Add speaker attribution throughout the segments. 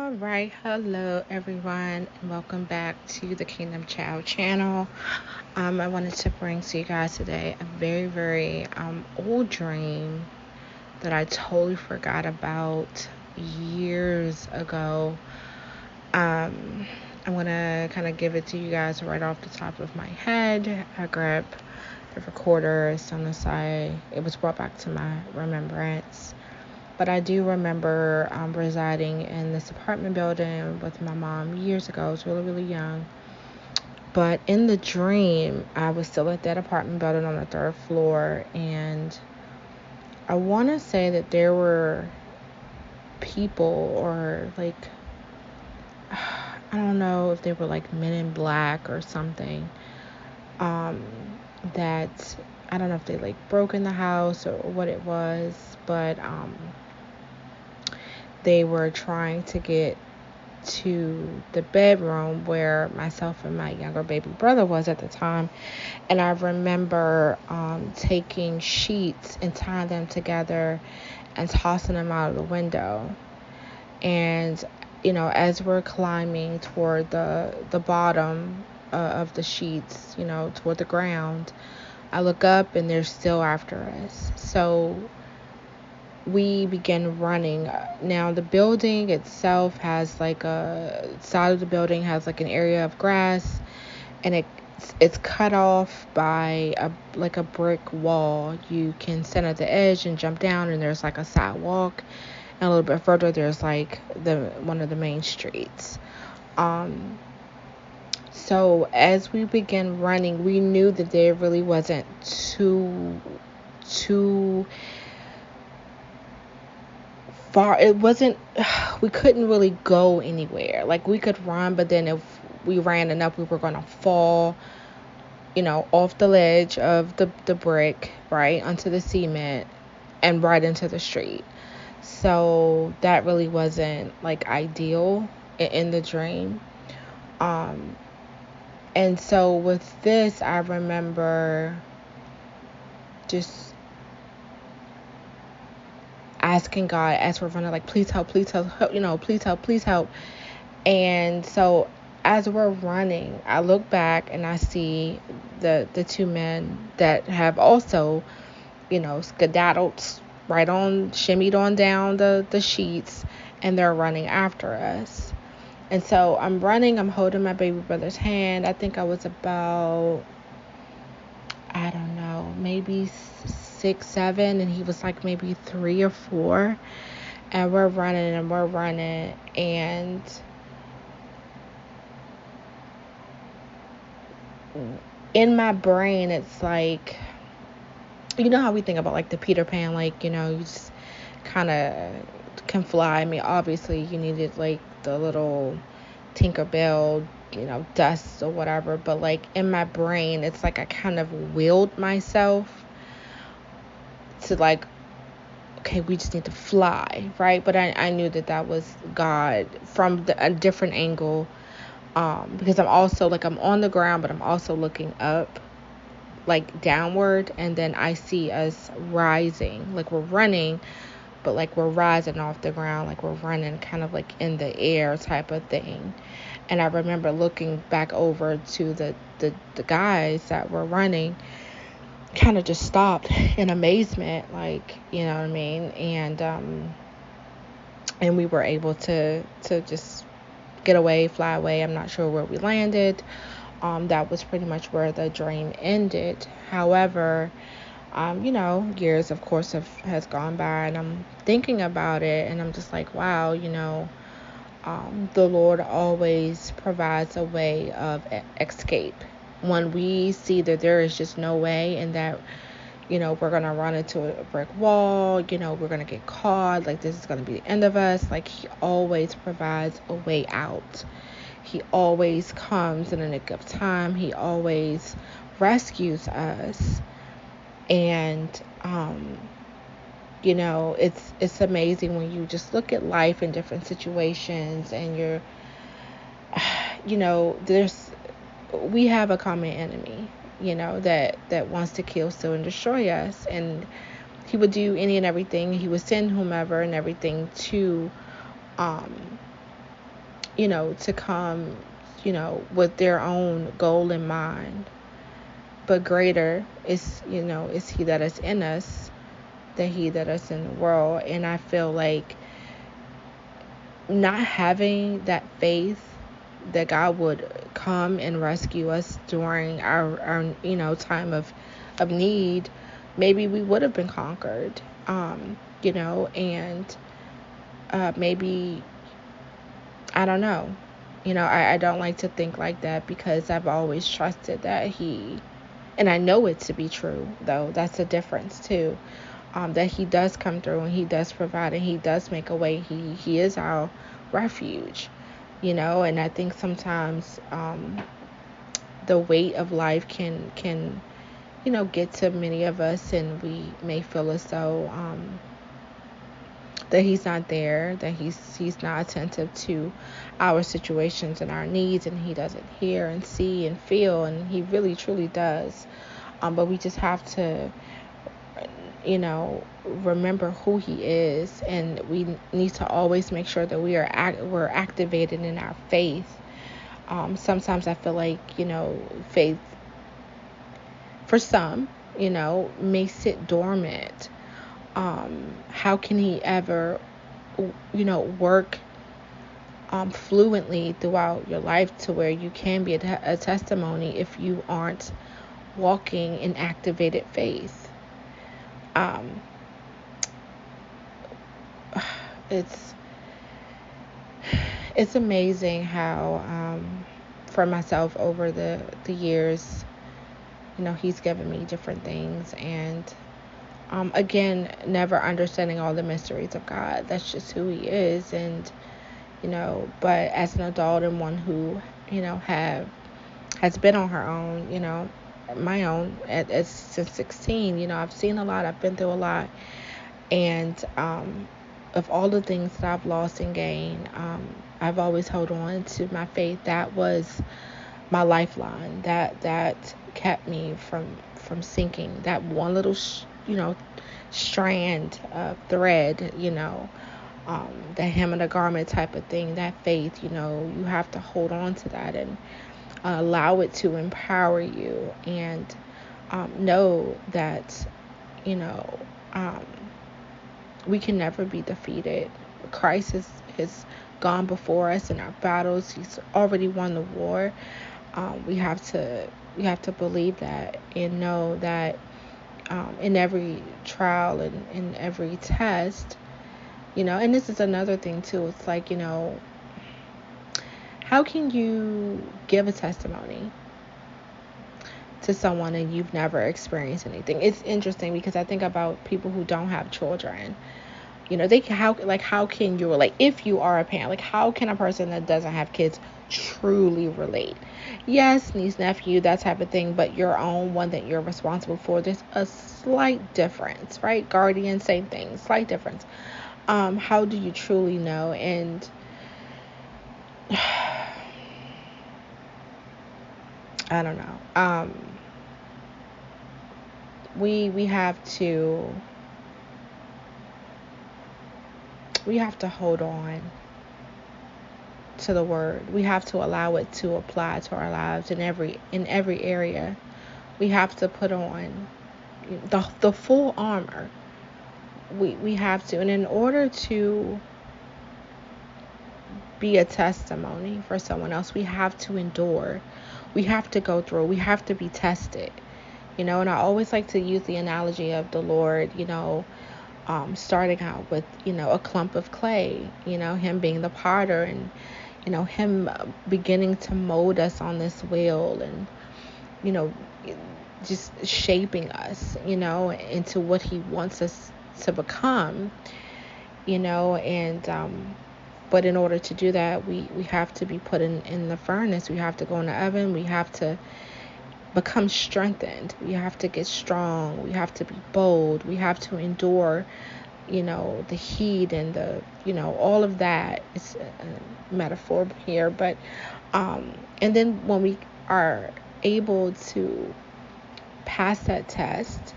Speaker 1: All right, hello everyone, and welcome back to the Kingdom Child channel. I wanted to bring to you guys today a very old dream that I totally forgot about years ago. I'm gonna kind of give it to you guys right off the top of my head. I grabbed the recorder, it's on the side. It was brought back to my remembrance. But I do remember residing in this apartment building with my mom years ago. I was really young. But in the dream, I was still at that apartment building on the third floor. And I want to say that there were people or I don't know if they were like men in black or something. That I don't know if they like broke in the house or what it was. But they were trying to get to the bedroom where myself and my younger baby brother was at the time. And I remember taking sheets and tying them together and tossing them out of the window. And as we're climbing toward the bottom of the sheets, toward the ground, I look up and they're still after us. So we began running. Now the building itself has like a side of the building has like an area of grass, and it's cut off by a brick wall. You can stand at the edge and jump down, and there's like a sidewalk, and a little bit further there's like the one of the main streets. So as we began running, we knew that there really wasn't too far. It wasn't, we couldn't really go anywhere. Like we could run, but then if we ran enough, we were going to fall, off the ledge of the brick, right, onto the cement and right into the street. So that really wasn't like ideal in the dream. And so with this, I remember just asking God as we're running, like, please help, please help, please help, please help. And so as we're running, I look back and I see the two men that have also, skedaddled right on, shimmied on down the sheets, and they're running after us. And so I'm running, I'm holding my baby brother's hand. I think I was about, I don't know, maybe 6, 7, and he was like maybe 3 or 4. And we're running, and in my brain, it's like, how we think about like the Peter Pan, like, you just kind of can fly. I mean, obviously you needed like the little Tinkerbell, dust or whatever, but like in my brain, it's like I kind of willed myself to like, okay, we just need to fly, right? But I knew that was God from a different angle, because I'm also like, I'm on the ground, but I'm also looking up, like downward, and then I see us rising, like we're running, but like we're rising off the ground, like we're running kind of like in the air type of thing. And I remember looking back over to the guys that were running, kind of just stopped in amazement, like, you know what I mean? And we were able to just get away, fly away. I'm not sure where we landed. That was pretty much where the dream ended. However, years of course has gone by, and I'm thinking about it, and I'm just like, wow, the Lord always provides a way of escape when we see that there is just no way, and that we're gonna run into a brick wall, we're gonna get caught, like this is gonna be the end of us. Like, he always provides a way out. He always comes in the nick of time. He always rescues us. And it's amazing when you just look at life in different situations, and we have a common enemy, that wants to kill, steal, and destroy us. And he would do any and everything. He would send whomever and everything to to come, with their own goal in mind. But greater is he that is in us than he that is in the world. And I feel like not having that faith that God would come and rescue us during our time of need, maybe we would have been conquered. And maybe, I don't know. I don't like to think like that, because I've always trusted that and I know it to be true, though. That's a difference too. That he does come through, and he does provide, and he does make a way. He is our refuge, and I think sometimes the weight of life can get to many of us, and we may feel as though that he's not there, that he's not attentive to our situations and our needs, and he doesn't hear and see and feel, and he really truly does. But we just have to remember who he is, and we need to always make sure that we're activated in our faith. Sometimes I feel like faith for some may sit dormant. How can he ever work fluently throughout your life to where you can be a testimony if you aren't walking in activated faith? It's amazing how for myself over the years, he's given me different things, and again, never understanding all the mysteries of God. That's just who he is. And but as an adult, and one who has been on her own, my own since 16, I've seen a lot, I've been through a lot, and of all the things that I've lost and gained, I've always held on to my faith. That was my lifeline. That kept me from sinking. That one little strand of thread, the hem of the garment type of thing. That faith, you have to hold on to that and allow it to empower you, and know that we can never be defeated. Christ has gone before us in our battles. He's already won the war. We have to believe that, and know that in every trial and in every test, and this is another thing too. It's like, how can you give a testimony to someone and you've never experienced anything? It's interesting, because I think about people who don't have children. How can you relate if you are a parent? Like, how can a person that doesn't have kids truly relate? Yes, niece, nephew, that type of thing, but your own one that you're responsible for, there's a slight difference, right? Guardian, same thing, slight difference. How do you truly know? And I don't know. We have to hold on to the word. We have to allow it to apply to our lives in every area. We have to put on the full armor. We have to, and in order to be a testimony for someone else, we have to endure. We have to go through. We have to be tested. And I always like to use the analogy of the Lord, starting out with, a clump of clay, him being the potter, and, him beginning to mold us on this wheel, and, just shaping us, into what he wants us to become, and, but in order to do that, we have to be put in the furnace. We have to go in the oven. We have to become strengthened. We have to get strong. We have to be bold. We have to endure, the heat and the, all of that. It's a metaphor here, but and then when we are able to pass that test,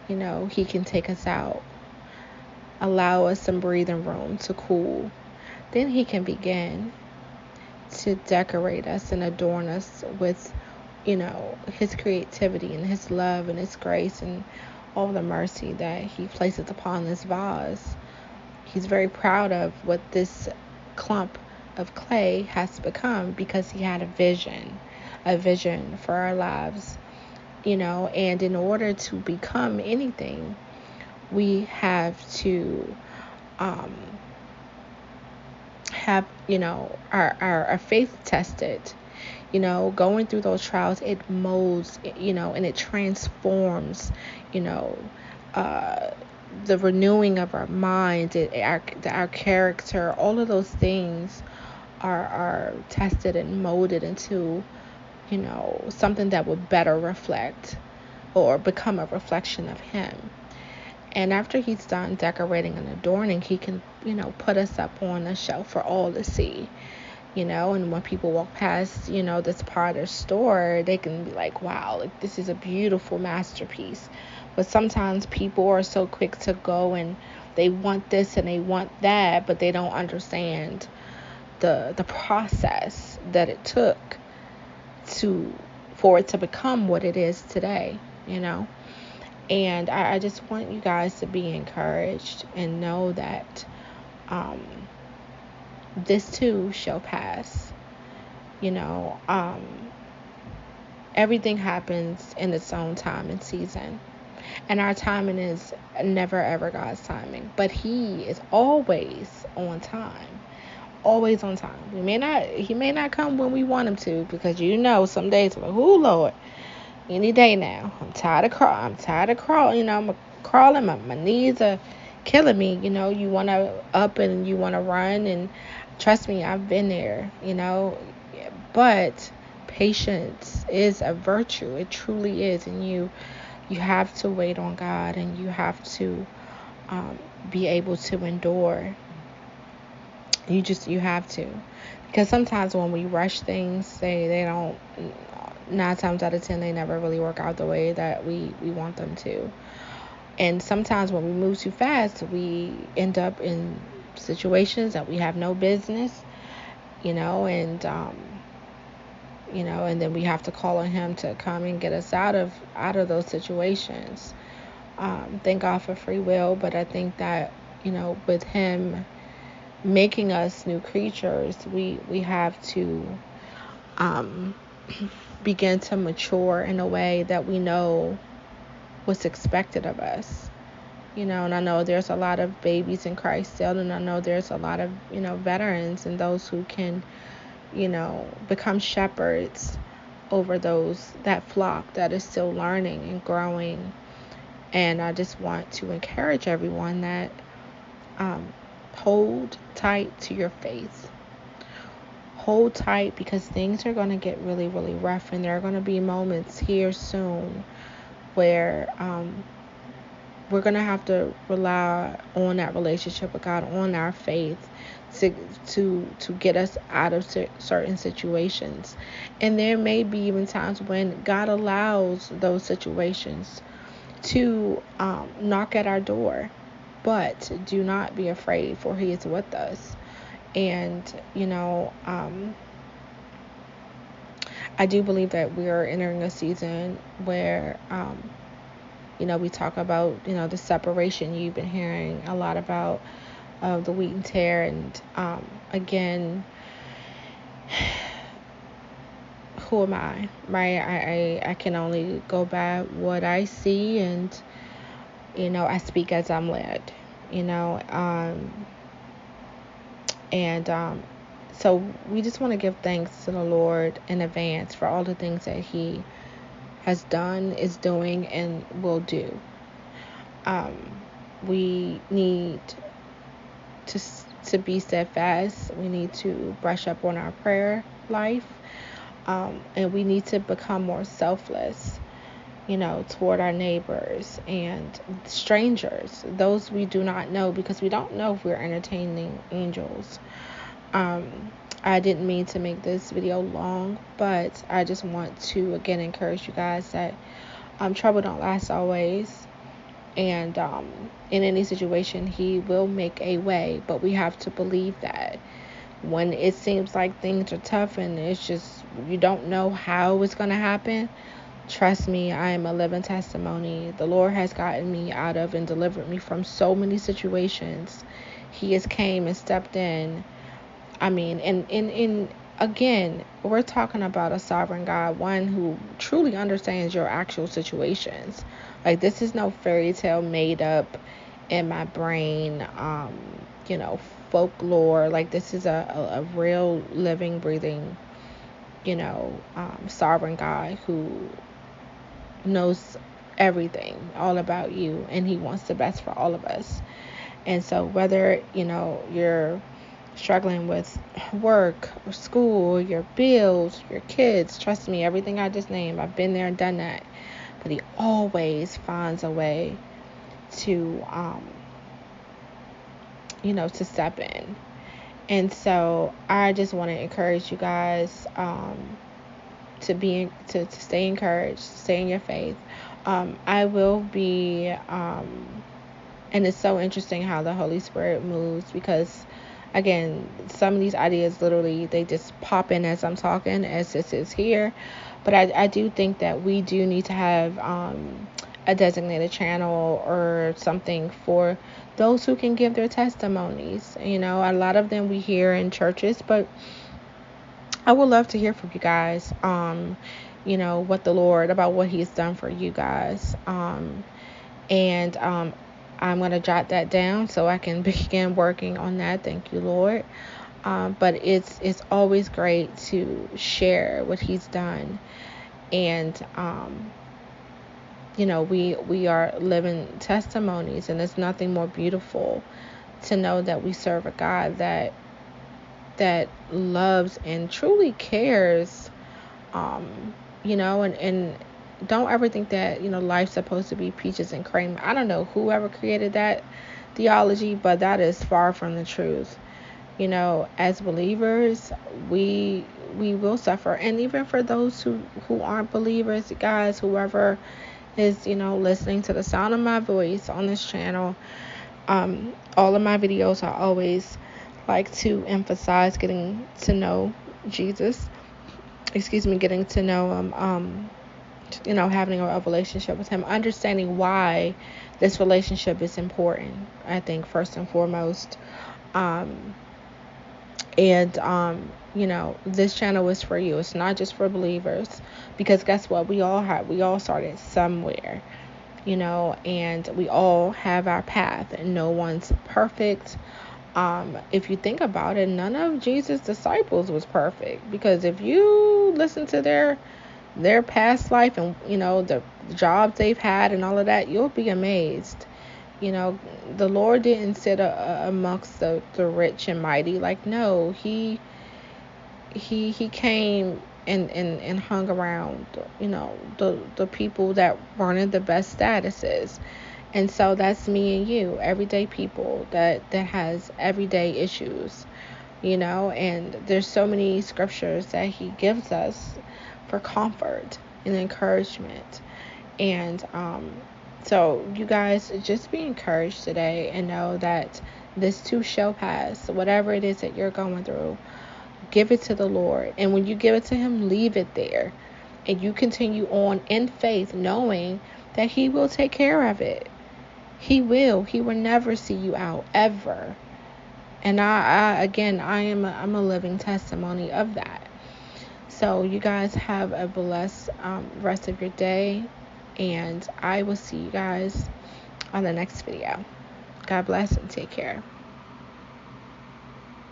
Speaker 1: he can take us out, allow us some breathing room to cool. Then he can begin to decorate us and adorn us with, his creativity and his love and his grace and all the mercy that he places upon this vase. He's very proud of what this clump of clay has become because he had a vision for our lives, and in order to become anything, we have to have, our faith tested. Going through those trials, it molds, and it transforms, the renewing of our minds, our character, all of those things are tested and molded into, something that would better reflect or become a reflection of him. And after he's done decorating and adorning, he can, put us up on a shelf for all to see. And when people walk past, this part of the store, they can be like, wow, like this is a beautiful masterpiece. But sometimes people are so quick to go and they want this and they want that, but they don't understand the process that it took for it to become what it is today, And I just want you guys to be encouraged and know that this too shall pass. Everything happens in its own time and season. And our timing is never ever God's timing. But he is always on time. Always on time. He may not come when we want him to, because some days we're like, oh Lord, any day now. I'm tired of crawling. I'm crawling. My knees are killing me. You want to up and you want to run, and trust me, I've been there. But patience is a virtue. It truly is, and you have to wait on God, and you have to be able to endure. You have to, because sometimes when we rush things, they don't. 9 times out of 10, they never really work out the way that we want them to. And sometimes when we move too fast, we end up in situations that we have no business, and and then we have to call on him to come and get us out of those situations. Thank God for free will, but I think that, with him making us new creatures, we have to begin to mature in a way that we know what's expected of us. And I know there's a lot of babies in Christ still, and I know there's a lot of, veterans and those who can, become shepherds over that flock that is still learning and growing. And I just want to encourage everyone that hold tight to your faith. Hold tight, because things are going to get really, really rough, and there are going to be moments here soon where we're going to have to rely on that relationship with God, on our faith to get us out of certain situations. And there may be even times when God allows those situations to knock at our door, but do not be afraid, for he is with us. And I do believe that we are entering a season where we talk about the separation. You've been hearing a lot about the wheat and tare, and again, who am I, right? I can only go by what I see, and I speak as I'm led, so we just want to give thanks to the Lord in advance for all the things that he has done, is doing, and will do. We need to be steadfast. We need to brush up on our prayer life, and we need to become more selfless, toward our neighbors and strangers, those we do not know, because we don't know if we're entertaining angels. I didn't mean to make this video long, but I just want to again encourage you guys that trouble don't last always, and in any situation he will make a way, but we have to believe that, when it seems like things are tough and it's just, you don't know how it's going to happen, trust me, I am a living testimony. The Lord has gotten me out of and delivered me from so many situations. He has came and stepped in. I mean, and again, we're talking about a sovereign God, one who truly understands your actual situations. Like, this is no fairy tale made up in my brain, you know, folklore. Like, this is a real living, breathing, sovereign God who knows everything all about you, and he wants the best for all of us. And so whether, you're struggling with work or school, your bills, your kids, trust me, everything I just named, I've been there and done that. But he always finds a way to, to step in. And so I just want to encourage you guys, to stay encouraged, stay in your faith. I will be, and it's so interesting how the Holy Spirit moves, because again, some of these ideas literally, they just pop in as I'm talking, as this is here. But I do think that we do need to have a designated channel or something for those who can give their testimonies. A lot of them we hear in churches, but I would love to hear from you guys, about what he's done for you guys. And I'm going to jot that down so I can begin working on that. Thank you, Lord. But it's always great to share what he's done. And, we are living testimonies, and there's nothing more beautiful to know that we serve a God that loves and truly cares, and don't ever think that, life's supposed to be peaches and cream. I don't know whoever created that theology, but that is far from the truth. As believers, we will suffer. And even for those who aren't believers, guys, whoever is, listening to the sound of my voice on this channel, all of my videos, I always like to emphasize getting to know Jesus. Getting to know him, having a relationship with him, understanding why this relationship is important, I think, first and foremost. This channel is for you. It's not just for believers, because guess what? We all started somewhere, and we all have our path, and no one's perfect. If you think about it, none of Jesus' disciples was perfect, because if you listen to their past life and, the jobs they've had and all of that, you'll be amazed. The Lord didn't sit amongst the rich and mighty. Like, no, he came and hung around, the people that weren't in the best statuses. And so that's me and you, everyday people that has everyday issues, and there's so many scriptures that he gives us for comfort and encouragement. And so you guys, just be encouraged today, and know that this too shall pass. Whatever it is that you're going through, give it to the Lord. And when you give it to him, leave it there. And you continue on in faith, knowing that he will take care of it. He will never see you out, ever. And I'm a living testimony of that. So you guys have a blessed rest of your day, and I will see you guys on the next video. God bless and take care.